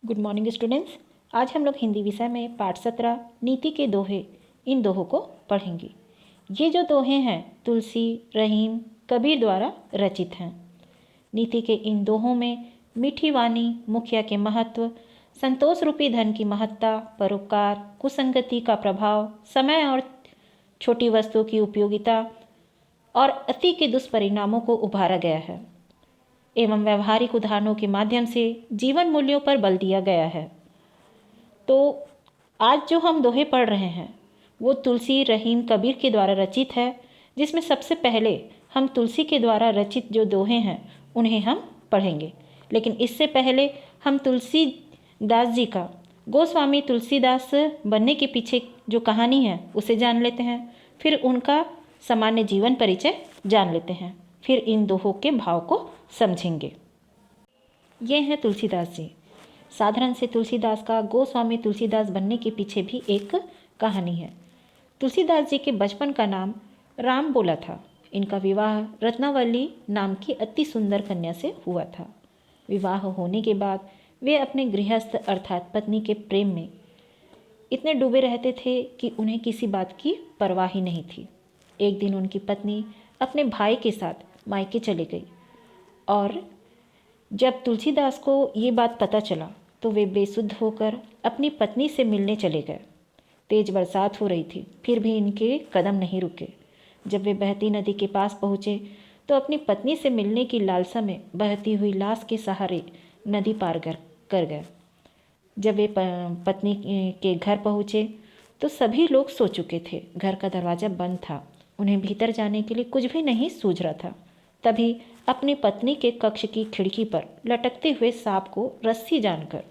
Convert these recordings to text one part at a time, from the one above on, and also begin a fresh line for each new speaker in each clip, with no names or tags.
Good morning students. आज हम लोग हिंदी विषय में पाठ 17 नीति के दोहे, इन दोहों को पढ़ेंगे। ये जो दोहे हैं तुलसी, रहीम, कबीर द्वारा रचित हैं। नीति के इन दोहों में मीठी वाणी, मुखिया के महत्व, संतोष रूपी धन की महत्ता, परोपकार, कुसंगति का प्रभाव, समय और छोटी वस्तुओं की उपयोगिता और अति के दुष्परिणामों को उभारा गया है एवं व्यवहारिक उदाहरणों के माध्यम से जीवन मूल्यों पर बल दिया गया है। तो आज जो हम दोहे पढ़ रहे हैं वो तुलसी, रहीम, कबीर के द्वारा रचित है, जिसमें सबसे पहले हम तुलसी के द्वारा रचित जो दोहे हैं उन्हें हम पढ़ेंगे। लेकिन इससे पहले हम तुलसीदास जी का, गोस्वामी तुलसीदास बनने के पीछे जो कहानी है उसे जान लेते हैं। फिर उनका सामान्य जीवन परिचय जान लेते हैं। फिर इन दोहों के भाव को समझेंगे। ये हैं तुलसीदास जी। साधारण से तुलसीदास का गोस्वामी तुलसीदास बनने के पीछे भी एक कहानी है। तुलसीदास जी के बचपन का नाम राम बोला था। इनका विवाह रत्नावली नाम की अति सुंदर कन्या से हुआ था। विवाह होने के बाद वे अपने गृहस्थ अर्थात पत्नी के प्रेम में इतने डूबे रहते थे कि उन्हें किसी बात की परवाह ही नहीं थी। एक दिन उनकी पत्नी अपने भाई के साथ मायके चली गई और जब तुलसीदास को ये बात पता चला तो वे बेसुध होकर अपनी पत्नी से मिलने चले गए। तेज बरसात हो रही थी, फिर भी इनके कदम नहीं रुके। जब वे बहती नदी के पास पहुँचे तो अपनी पत्नी से मिलने की लालसा में बहती हुई लाश के सहारे नदी पार कर गए। जब वे पत्नी के घर पहुँचे तो सभी लोग सो चुके थे। घर का दरवाज़ा बंद था। उन्हें भीतर जाने के लिए कुछ भी नहीं सूझ रहा था। तभी अपनी पत्नी के कक्ष की खिड़की पर लटकते हुए सांप को रस्सी जानकर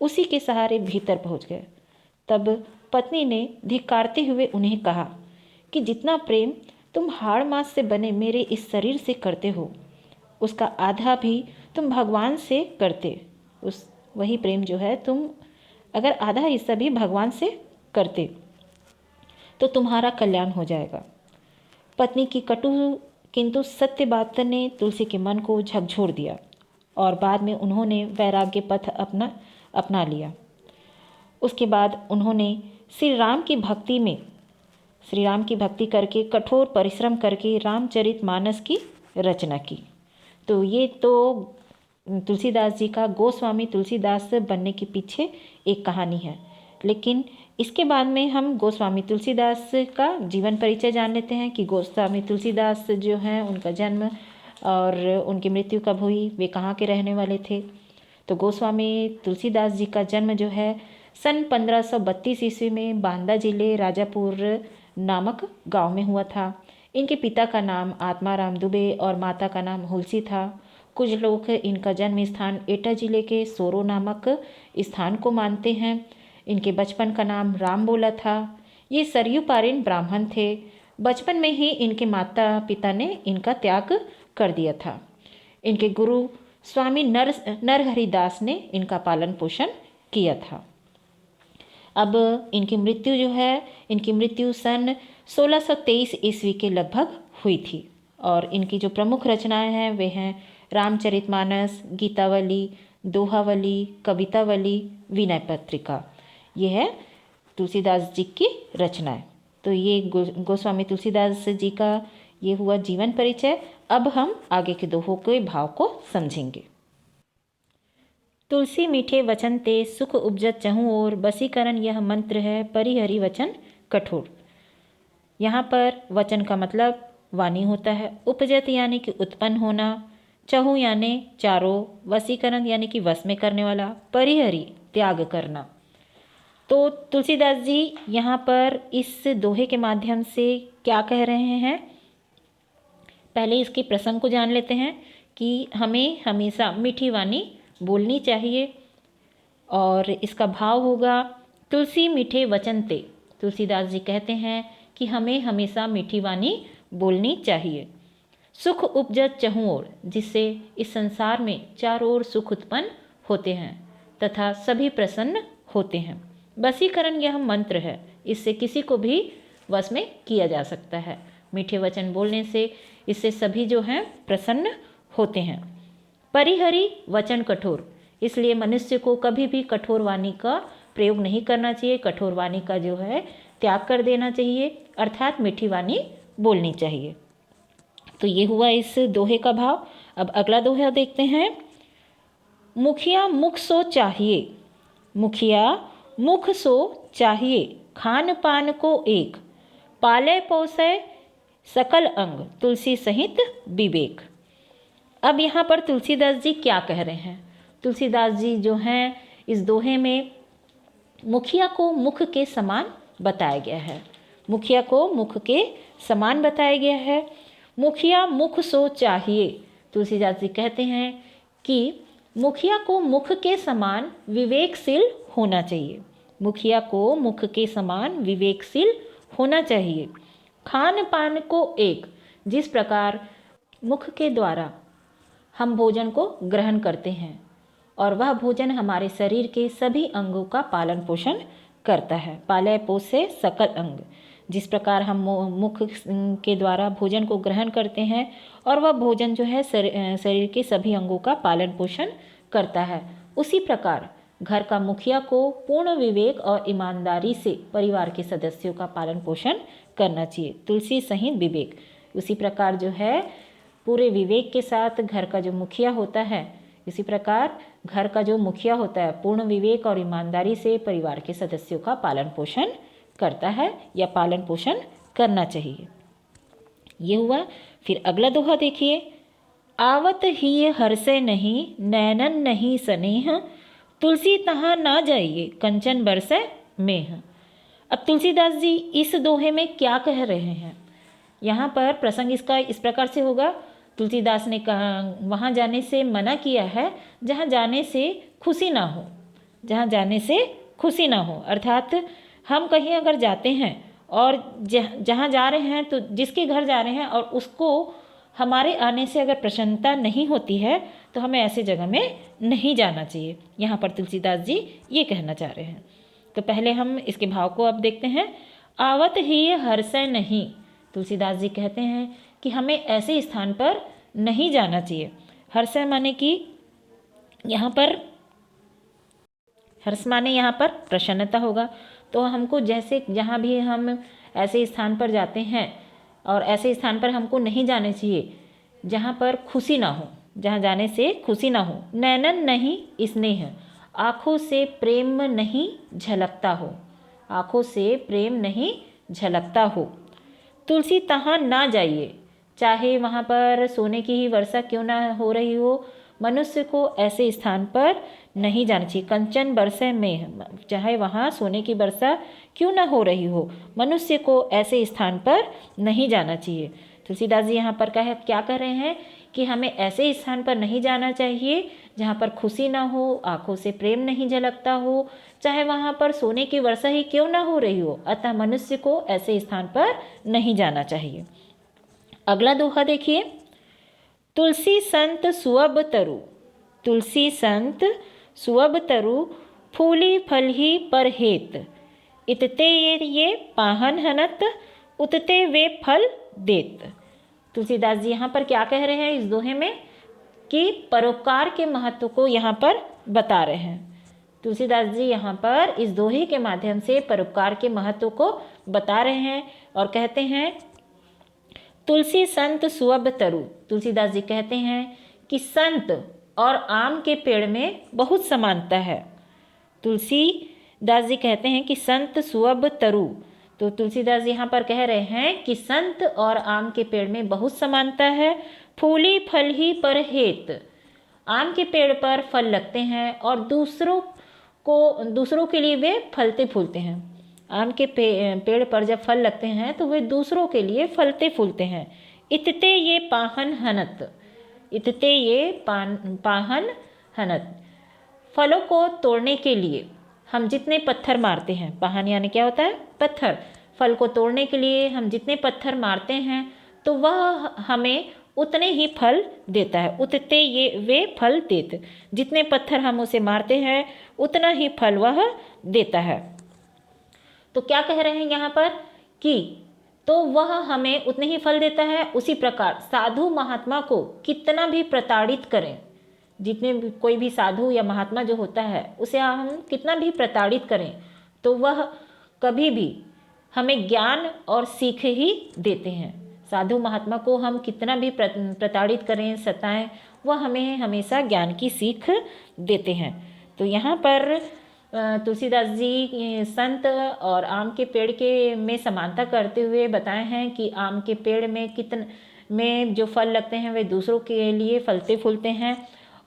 उसी के सहारे भीतर पहुंच गए। तब पत्नी ने धिक्कारते हुए उन्हें कहा कि जितना प्रेम तुम हाड़ मांस से बने मेरे इस शरीर से करते हो, उसका आधा भी तुम भगवान से करते। वही प्रेम जो है, तुम अगर आधा हिस्सा भी भगवान से करते तो तुम्हारा कल्याण हो जाएगा। पत्नी की कटु किंतु सत्य बात ने तुलसी के मन को झकझोर दिया और बाद में उन्होंने वैराग्य पथ अपना लिया। उसके बाद उन्होंने श्री राम की भक्ति करके कठोर परिश्रम करके रामचरितमानस की रचना की। तो ये तो तुलसीदास जी का गोस्वामी तुलसीदास बनने के पीछे एक कहानी है। लेकिन इसके बाद में हम गोस्वामी तुलसीदास का जीवन परिचय जान लेते हैं कि गोस्वामी तुलसीदास जो हैं उनका जन्म और उनकी मृत्यु कब हुई, वे कहाँ के रहने वाले थे। तो गोस्वामी तुलसीदास जी का जन्म जो है सन 1532 ईस्वी में बांदा जिले राजापुर नामक गांव में हुआ था। इनके पिता का नाम आत्माराम दुबे और माता का नाम हुलसी था। कुछ लोग इनका जन्म स्थान एटा जिले के सोरो नामक स्थान को मानते हैं। इनके बचपन का नाम राम बोला था। ये सरयू पारीन ब्राह्मण थे। बचपन में ही इनके माता पिता ने इनका त्याग कर दिया था। इनके गुरु स्वामी नरहरिदास ने इनका पालन पोषण किया था। अब इनकी मृत्यु सन 1623 ईस्वी के लगभग हुई थी। और इनकी जो प्रमुख रचनाएं हैं वे हैं रामचरितमानस, गीतावली, दोहावली, कवितावली, विनय पत्रिका। ये है तुलसीदास जी की रचनाएं। तो ये गोस्वामी तुलसीदास जी का ये हुआ जीवन परिचय। अब हम आगे के दोहों के भाव को समझेंगे। तुलसी मीठे वचन ते सुख उपजत चहु और, बसीकरण यह मंत्र है परिहरि वचन कठोर। यहाँ पर वचन का मतलब वाणी होता है। उपजत यानी कि उत्पन्न होना, चहु यानी चारों, वसीकरण यानी कि वश में करने वाला, परिहरि त्याग करना। तो तुलसीदास जी यहाँ पर इस दोहे के माध्यम से क्या कह रहे हैं, पहले इसके प्रसंग को जान लेते हैं कि हमें हमेशा मीठी वाणी बोलनी चाहिए। और इसका भाव होगा तुलसी मीठे वचन ते। तुलसीदास जी कहते हैं कि हमें हमेशा मीठी वाणी बोलनी चाहिए। सुख उपजत चहुँ ओर, जिससे इस संसार में चारों ओर सुख उत्पन्न होते हैं तथा सभी प्रसन्न होते हैं। वशीकरण यह मंत्र है, इससे किसी को भी वश में किया जा सकता है। मीठे वचन बोलने से इससे सभी जो हैं प्रसन्न होते हैं। परिहरि वचन कठोर, इसलिए मनुष्य को कभी भी कठोर वाणी का प्रयोग नहीं करना चाहिए, कठोर वाणी का जो है त्याग कर देना चाहिए, अर्थात मीठी वाणी बोलनी चाहिए। तो ये हुआ इस दोहे का भाव। अब अगला दोहा देखते हैं। मुखिया मुख सो चाहिए, मुखिया मुख सो चाहिए, खान पान को एक, पाले पोसे सकल अंग, तुलसी सहित विवेक। अब यहाँ पर तुलसीदास जी क्या कह रहे हैं? तुलसीदास जी जो हैं इस दोहे में मुखिया को मुख के समान बताया गया है, मुखिया को मुख के समान बताया गया है। मुखिया मुख सो चाहिए, तुलसीदास जी कहते हैं कि मुखिया को मुख के समान विवेकशील होना चाहिए, मुखिया को मुख के समान विवेकशील होना चाहिए। खान पान को एक, जिस प्रकार मुख के द्वारा हम भोजन को ग्रहण करते हैं और वह भोजन हमारे शरीर के सभी अंगों का पालन पोषण करता है। पाले पोसे सकल अंग, जिस प्रकार हम मुख के द्वारा भोजन को ग्रहण करते हैं और वह भोजन जो है शरीर के सभी अंगों का पालन पोषण करता है, उसी प्रकार घर का मुखिया को पूर्ण विवेक और ईमानदारी से परिवार के सदस्यों का पालन पोषण करना चाहिए। तुलसी सहित विवेक, उसी प्रकार जो है पूरे विवेक के साथ घर का जो मुखिया होता है, इसी प्रकार घर का जो मुखिया होता है पूर्ण विवेक और ईमानदारी से परिवार के सदस्यों का पालन पोषण करता है या पालन पोषण करना चाहिए। ये हुआ। फिर अगला दोहा देखिए। आवत ही हर्षे नहीं, नैनन नहीं स्नेह, तुलसी तहाँ ना जाइए, कंचन बरसे मेह। अब तुलसीदास जी इस दोहे में क्या कह रहे हैं? यहाँ पर प्रसंग इसका इस प्रकार से होगा। तुलसीदास ने कहा वहाँ जाने से मना किया है जहाँ जाने से खुशी ना हो, जहाँ जाने से खुशी ना हो, अर्थात हम कहीं अगर जाते हैं और जहाँ जा रहे हैं तो जिसके घर जा रहे हैं और उसको हमारे आने से अगर प्रसन्नता नहीं होती है तो हमें ऐसे जगह में नहीं जाना चाहिए। यहाँ पर तुलसीदास जी ये कहना चाह रहे हैं। तो पहले हम इसके भाव को अब देखते हैं। आवत ही हर्षय नहीं, तुलसीदास जी कहते हैं कि हमें ऐसे स्थान पर नहीं जाना चाहिए। हर्षय माने कि यहाँ पर हर्ष माने यहाँ पर प्रसन्नता होगा, तो हमको जैसे जहाँ भी हम ऐसे स्थान पर जाते हैं और ऐसे स्थान पर हमको नहीं जाने चाहिए जहाँ पर खुशी ना हो, जहाँ जाने से खुशी ना हो। नैनन नहीं स्नेह, आँखों से प्रेम नहीं झलकता हो, आँखों से प्रेम नहीं झलकता हो। तुलसी तहाँ ना जाइए, चाहे वहाँ पर सोने की ही वर्षा क्यों ना हो रही हो, मनुष्य को ऐसे स्थान पर नहीं जाना चाहिए। कंचन बरसे में, चाहे वहाँ सोने की वर्षा क्यों ना हो रही हो, मनुष्य को ऐसे स्थान पर नहीं जाना चाहिए। तुलसीदास जी यहाँ पर क्या कह रहे हैं कि हमें ऐसे स्थान पर नहीं जाना चाहिए जहाँ पर खुशी ना हो, आँखों से प्रेम नहीं झलकता हो, चाहे वहाँ पर सोने की वर्षा ही क्यों ना हो रही हो, अतः मनुष्य को ऐसे स्थान पर नहीं जाना चाहिए। अगला दोहा देखिए। तुलसी संत सुअब तरु, तुलसी संत सुअब तरु, फूली फलही पर हेत, इतते ये पाहन हनत, उतते वे फल देत। तुलसीदास जी यहाँ पर क्या कह रहे हैं इस दोहे में कि परोपकार के महत्व को यहाँ पर बता रहे हैं। तुलसीदास जी यहाँ पर इस दोहे के माध्यम से परोपकार के महत्व को बता रहे हैं और कहते हैं तुलसी संत सुअब तरु। तुलसीदास जी कहते हैं कि संत और आम के पेड़ में बहुत समानता है। तुलसीदास जी कहते हैं कि संत सुअब तरु, तो तुलसीदास यहाँ पर कह रहे हैं कि संत और आम के पेड़ में बहुत समानता है। फूली फल ही पर हेत, आम के पेड़ पर फल लगते हैं और दूसरों के लिए वे फलते फूलते हैं। आम के पेड़ पर जब फल लगते हैं तो वे दूसरों के लिए फलते फूलते हैं। इतते ये पाहन हनत, इतते ये पाहन हनत, फलों को तोड़ने के लिए हम जितने पत्थर मारते हैं, पाहन यानी क्या होता है? पत्थर। फल को तोड़ने के लिए हम जितने पत्थर मारते हैं तो वह हमें उतने ही फल देता है। उतते ये वे फल देत, जितने पत्थर हम उसे मारते हैं उतना ही फल वह देता है। तो क्या कह रहे हैं यहाँ पर कि तो वह हमें उतने ही फल देता है। उसी प्रकार साधु महात्मा को कितना भी प्रताड़ित करें, जितने भी कोई भी साधु या महात्मा जो होता है उसे हम कितना भी प्रताड़ित करें तो वह कभी भी हमें ज्ञान और सीख ही देते हैं। साधु महात्मा को हम कितना भी प्रताड़ित करें, सताएं, वह हमें हमेशा ज्ञान की सीख देते हैं। तो यहाँ पर तुलसीदास जी संत और आम के पेड़ के में समानता करते हुए बताए हैं कि आम के पेड़ में जो फल लगते हैं वे दूसरों के लिए फलते फूलते हैं,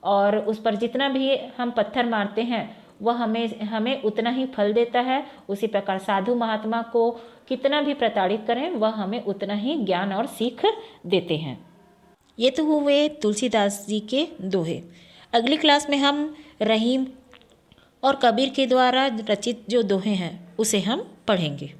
और उस पर जितना भी हम पत्थर मारते हैं वह हमें उतना ही फल देता है। उसी प्रकार साधु महात्मा को कितना भी प्रताड़ित करें वह हमें उतना ही ज्ञान और सीख देते हैं। ये तो हुए तुलसीदास जी के दोहे। अगली क्लास में हम रहीम और कबीर के द्वारा रचित जो दोहे हैं उसे हम पढ़ेंगे।